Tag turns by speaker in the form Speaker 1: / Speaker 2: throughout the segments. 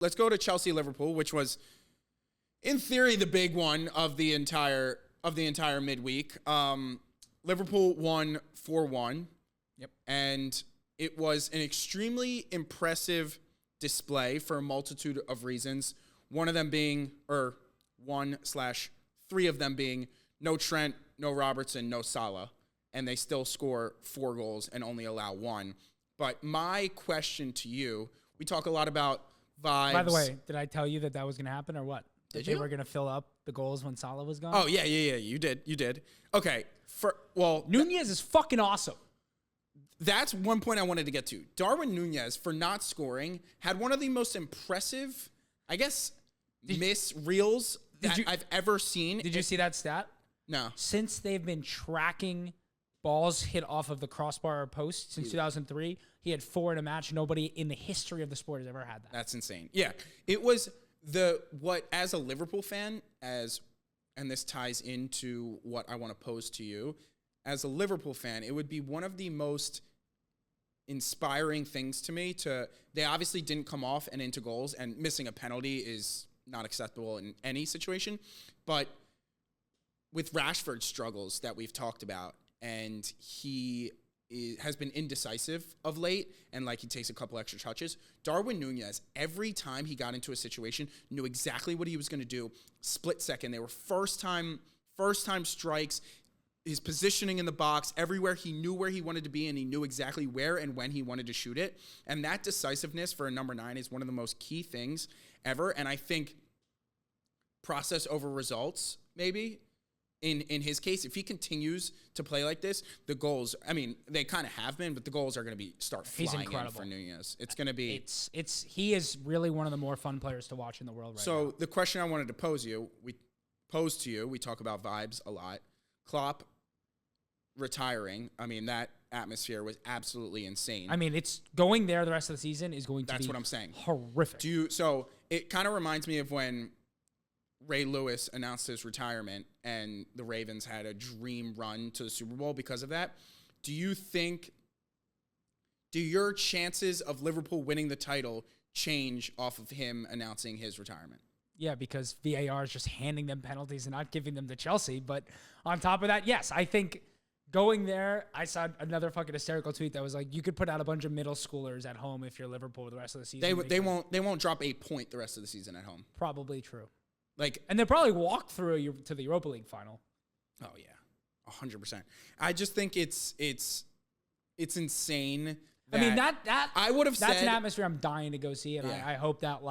Speaker 1: let's go to Chelsea-Liverpool, which was, in theory, the big one of the entire midweek. Liverpool won 4-1.
Speaker 2: Yep.
Speaker 1: And it was an extremely impressive display for a multitude of reasons. One of them being, or 1/3 of them being, no Trent, no Robertson, no Salah. And they still score 4 goals and only allow 1. But my question to you, we talk a lot about vibes.
Speaker 2: By the way, did I tell you that was going to happen or what?
Speaker 1: Did
Speaker 2: they
Speaker 1: you?
Speaker 2: were going to fill up the goals when Salah was gone?
Speaker 1: Oh, yeah. You did. Okay.
Speaker 2: Nunez is fucking awesome.
Speaker 1: That's one point I wanted to get to. Darwin Nunez, for not scoring, had one of the most impressive, I guess, miss reels that I've ever seen.
Speaker 2: Did you see that stat?
Speaker 1: No.
Speaker 2: Since they've been tracking balls hit off of the crossbar or post since 2003, he had 4 in a match. Nobody in the history of the sport has ever had that.
Speaker 1: That's insane. Yeah. It was as a Liverpool fan, and this ties into what I want to pose to you, as a Liverpool fan, it would be one of the most inspiring things to me they obviously didn't come off and into goals, and missing a penalty is not acceptable in any situation. But with Rashford's struggles that we've talked about, and he has been indecisive of late, and he takes a couple extra touches. Darwin Nunez, every time he got into a situation, knew exactly what he was going to do. Split second. They were first time strikes. His positioning in the box, everywhere, he knew where he wanted to be, and he knew exactly where and when he wanted to shoot it. And that decisiveness for a number 9 is one of the most key things ever. And I think process over results, maybe, in his case, if he continues to play like this, the goals, I mean, they kind of have been, but the goals are going to start flying in for Nunez. It's going to be...
Speaker 2: He is really one of the more fun players to watch in the world right now.
Speaker 1: So the question I wanted to pose to you, we talk about vibes a lot. Klopp retaring, I mean, that atmosphere was absolutely insane.
Speaker 2: I mean, it's going there the rest of the season is going to be...
Speaker 1: That's what I'm saying.
Speaker 2: Horrific.
Speaker 1: So it kind of reminds me of when Ray Lewis announced his retirement and the Ravens had a dream run to the Super Bowl because of that. Do your chances of Liverpool winning the title change off of him announcing his retirement?
Speaker 2: Yeah, because VAR is just handing them penalties and not giving them to Chelsea. But on top of that, yes, I think going there, I saw another fucking hysterical tweet that was like, you could put out a bunch of middle schoolers at home if you're Liverpool the rest of the season.
Speaker 1: They won't drop a point the rest of the season at home.
Speaker 2: Probably true.
Speaker 1: And
Speaker 2: they'll probably walk through to the Europa League final.
Speaker 1: Oh yeah, 100%. I just think it's insane.
Speaker 2: I mean that
Speaker 1: I would have said
Speaker 2: that's an atmosphere I'm dying to go see, and
Speaker 1: yeah.
Speaker 2: I hope that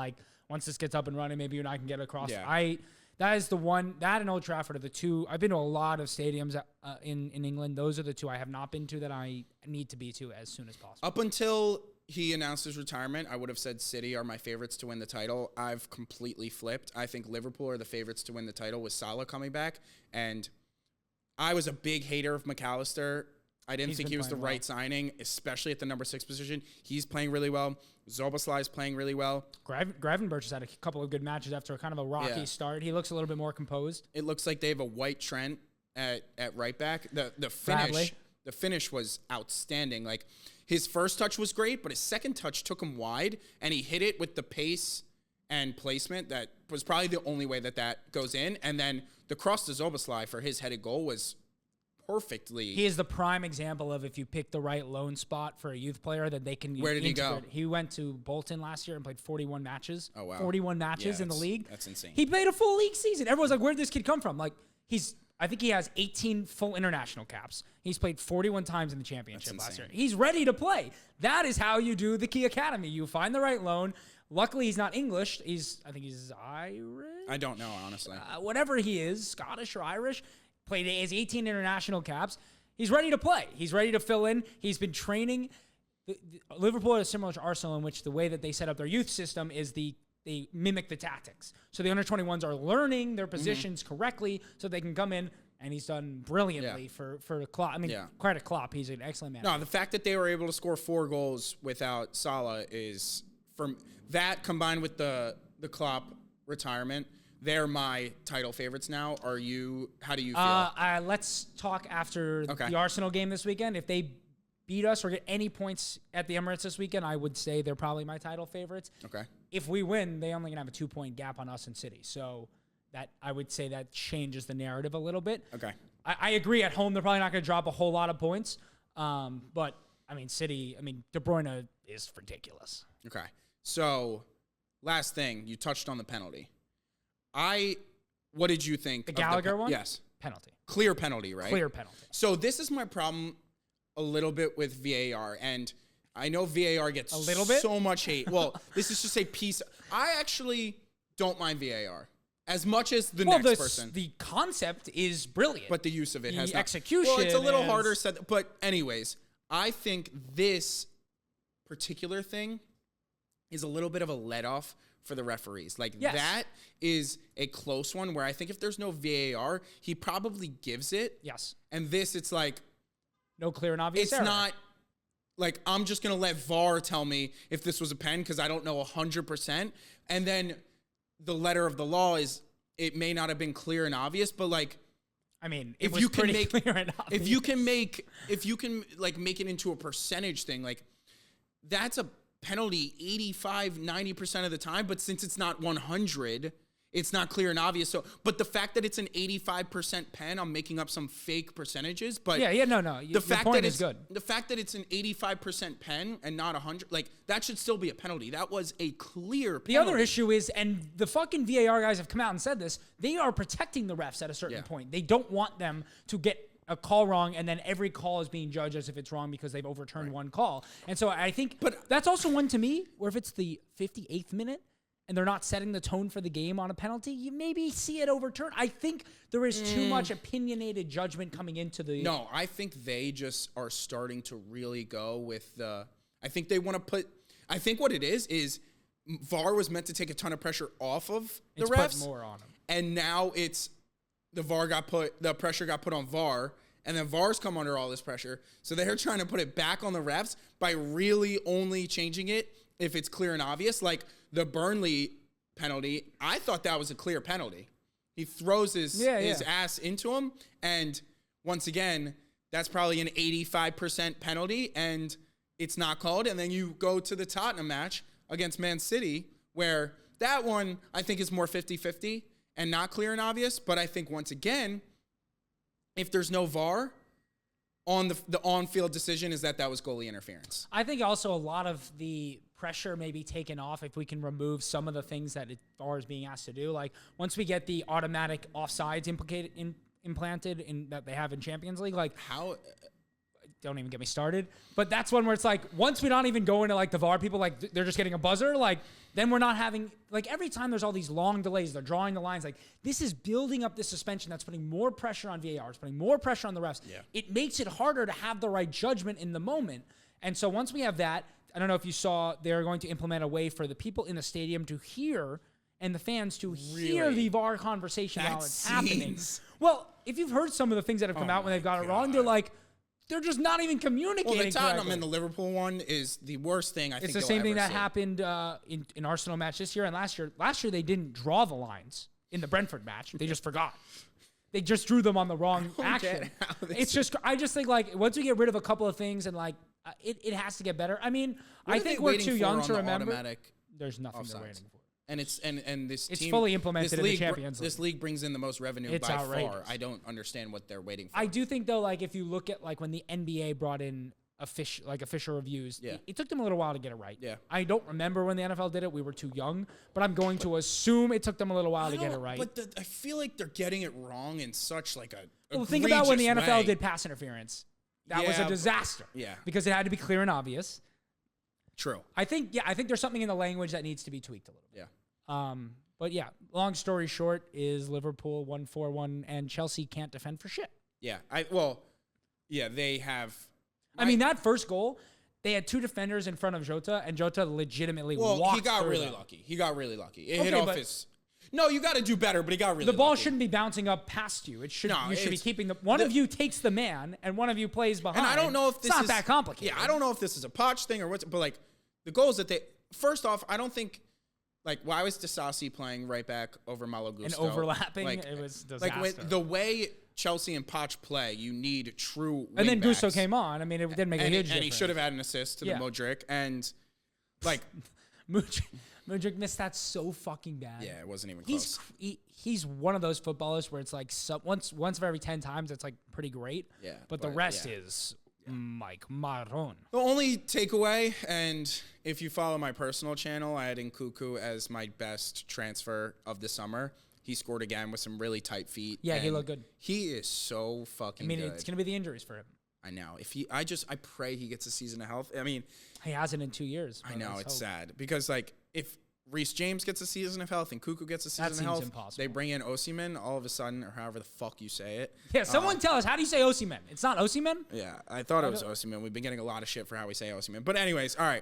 Speaker 2: once this gets up and running, maybe you and I can get across.
Speaker 1: Yeah.
Speaker 2: That is the one. That and Old Trafford are the two. I've been to a lot of stadiums in England. Those are the two I have not been to that I need to be to as soon as possible.
Speaker 1: Up until he announced his retirement, I would have said City are my favorites to win the title. I've completely flipped. I think Liverpool are the favorites to win the title with Salah coming back. And I was a big hater of McAllister. I didn't think he was the right signing, especially at the number 6 position. He's playing really well. Szoboszlai is playing really well.
Speaker 2: Gravenberch has had a couple of good matches after kind of a rocky start. He looks a little bit more composed.
Speaker 1: It looks like they have a white Trent at right back. The finish was outstanding. His first touch was great, but his second touch took him wide, and he hit it with the pace and placement that was probably the only way that goes in. And then the cross to Szoboszlai for his headed goal was perfectly.
Speaker 2: He is the prime example of if you pick the right loan spot for a youth player, that they can.
Speaker 1: Where did he go?
Speaker 2: He went to Bolton last year and played 41 matches.
Speaker 1: Oh wow,
Speaker 2: 41 matches in the league.
Speaker 1: That's insane.
Speaker 2: He played a full league season. Everyone's like, "Where did this kid come from?" I think he has 18 full international caps. He's played 41 times in the championship last year. He's ready to play. That is how you do the Key Academy. You find the right loan. Luckily, he's not English. I think he's Irish.
Speaker 1: I don't know, honestly.
Speaker 2: Whatever he is, Scottish or Irish. Played his 18 international caps. He's ready to play. He's ready to fill in. He's been training. Liverpool is similar to Arsenal in which the way that they set up their youth system is they mimic the tactics. So the under-21s are learning their positions correctly so they can come in, and he's done brilliantly for Klopp. I mean, credit Klopp. He's an excellent manager.
Speaker 1: No, the fact that they were able to score 4 goals without Salah is, from that combined with the Klopp retirement, they're my title favorites now. How do you feel?
Speaker 2: Let's talk after the Arsenal game this weekend. If they beat us or get any points at the Emirates this weekend, I would say they're probably my title favorites.
Speaker 1: Okay.
Speaker 2: If we win, they only gonna have a 2-point gap on us and City. So that I would say that changes the narrative a little bit.
Speaker 1: Okay.
Speaker 2: I agree. At home, they're probably not gonna drop a whole lot of points. But I mean, City. I mean, De Bruyne is ridiculous.
Speaker 1: Okay. So, last thing, you touched on the penalty. What did you think?
Speaker 2: The Gallagher one?
Speaker 1: Yes.
Speaker 2: Penalty.
Speaker 1: Clear penalty, right?
Speaker 2: Clear penalty.
Speaker 1: So this is my problem a little bit with VAR, and I know VAR gets so much hate. Well, this is just a piece. I actually don't mind VAR as much as the next person.
Speaker 2: The concept is brilliant,
Speaker 1: but the use of it has not.
Speaker 2: Execution.
Speaker 1: Well, it's a little harder said. But anyways, I think this particular thing is a little bit of a let off for the referees. Like, that is a close one where I think if there's no VAR, he probably gives it.
Speaker 2: Yes.
Speaker 1: And this, it's like,
Speaker 2: no clear and obvious error.
Speaker 1: It's not like I'm just going to let VAR tell me if this was a pen because I don't know 100%. And then the letter of the law is it may not have been clear and obvious, but like,
Speaker 2: I mean,
Speaker 1: if you can make clear and obvious. If you can like make it into a percentage thing, like that's a penalty 85-90% of the time, but since it's not 100, it's not clear and obvious. So, but the fact that it's an 85% pen, I'm making up some fake percentages, but
Speaker 2: no.
Speaker 1: The fact that it's
Speaker 2: good.
Speaker 1: The fact that it's an 85% pen and not 100, like that should still be a penalty. That was a clear penalty.
Speaker 2: The other issue is, and the fucking VAR guys have come out and said this, they are protecting the refs at a certain point. They don't want them to get a call wrong, and then every call is being judged as if it's wrong because they've overturned one call. And so I think that's also one to me where if it's the 58th minute and they're not setting the tone for the game on a penalty, you maybe see it overturned. I think there is too much opinionated judgment coming into the...
Speaker 1: No, I think they just are starting to really go with the... I think they want to put... I think what it is VAR was meant to take a ton of pressure off of the refs.
Speaker 2: Put more on them.
Speaker 1: And now it's... The pressure got put on VAR, and then VAR's come under all this pressure. So they're trying to put it back on the refs by really only changing it if it's clear and obvious. Like the Burnley penalty, I thought that was a clear penalty. He throws his ass into him, and once again, that's probably an 85% penalty, and it's not called. And then you go to the Tottenham match against Man City, where that one I think is more 50-50. And not clear and obvious, but I think once again, if there's no VAR, on the on-field decision is that was goalie interference.
Speaker 2: I think also a lot of the pressure may be taken off if we can remove some of the things that VAR is being asked to do. Like once we get the automatic offsides implanted in that they have in Champions League, like
Speaker 1: how.
Speaker 2: Don't even get me started. But that's one where it's like, once we don't even go into like the VAR, people like they're just getting a buzzer. Like then we're not having, like every time there's all these long delays, they're drawing the lines. Like this is building up this suspension that's putting more pressure on VAR. It's putting more pressure on the refs. Yeah. It makes it harder to have the right judgment in the moment. And so once we have that, I don't know if you saw, they're going to implement a way for the people in the stadium to hear and the fans to hear the VAR conversation while it's happening. Well, if you've heard some of the things that have come out when they've got it wrong, they're just not even communicating.
Speaker 1: Well, the Tottenham and the Liverpool one is the worst thing I think.
Speaker 2: It's the same thing that happened in Arsenal match this year and last year. Last year they didn't draw the lines in the Brentford match. They just forgot. They just drew them on the wrong action. It's just I just think like once we get rid of a couple of things and like it has to get better. I mean, I think we're too young to remember. There's nothing they're waiting for.
Speaker 1: And it's team,
Speaker 2: fully implemented in the Champions League.
Speaker 1: This league brings in the most revenue by far. I don't understand what they're waiting for.
Speaker 2: I do think though, like if you look at like when the NBA brought in official reviews, it took them a little while to get it right. Yeah. I don't remember when the NFL did it. We were too young, but I'm going to assume it took them a little while to get it right.
Speaker 1: But I feel like they're getting it wrong in such like a
Speaker 2: well, think about when the NFL did pass interference. That was a disaster.
Speaker 1: Yeah.
Speaker 2: Because it had to be clear and obvious.
Speaker 1: True.
Speaker 2: I think there's something in the language that needs to be tweaked a little bit.
Speaker 1: Yeah.
Speaker 2: But yeah, long story short is Liverpool 1-4-1 and Chelsea can't defend for shit.
Speaker 1: Yeah. They have.
Speaker 2: I mean, that first goal, they had two defenders in front of Jota, and Jota legitimately walked
Speaker 1: he got
Speaker 2: through
Speaker 1: really
Speaker 2: them.
Speaker 1: lucky. He got really lucky. It hit off his. No, you got to do better, but he got really lucky.
Speaker 2: The ball shouldn't be bouncing up past you. It should. You should be keeping one of you takes the man, and one of you plays behind.
Speaker 1: And I don't know if this
Speaker 2: it's not that complicated.
Speaker 1: Yeah, I don't know if this is a Poch thing or what's. But like the goals that they. First off, I don't think. Like, why was Disasi playing right back over Malo Gusto?
Speaker 2: And overlapping, it was disaster.
Speaker 1: Like, the way Chelsea and Poch play, you need true
Speaker 2: And then
Speaker 1: wingbacks.
Speaker 2: Gusto came on. I mean, it did make a huge difference.
Speaker 1: And he should have had an assist to the Modric. And, like...
Speaker 2: Modric missed that so fucking bad.
Speaker 1: Yeah, it wasn't even close.
Speaker 2: He's one of those footballers where it's like once of every 10 times, it's like pretty great.
Speaker 1: Yeah.
Speaker 2: But the rest is Mike Marron.
Speaker 1: The only takeaway, and if you follow my personal channel, I had Nkunku as my best transfer of the summer. He scored again with some really tight feet.
Speaker 2: Yeah, he looked good.
Speaker 1: He is so fucking good.
Speaker 2: It's going to be the injuries for him.
Speaker 1: I know. I pray he gets a season of health. I mean,
Speaker 2: he hasn't in 2 years.
Speaker 1: I know it's sad because like if Reece James gets a season of health and Cuckoo gets a season of health,
Speaker 2: impossible.
Speaker 1: They bring in Osimhen all of a sudden, or however the fuck you say it.
Speaker 2: Yeah, someone tell us, how do you say Osimhen? It's not Osimhen?
Speaker 1: Yeah, I thought it was Osimhen. We've been getting a lot of shit for how we say Osimhen. But anyways, all right.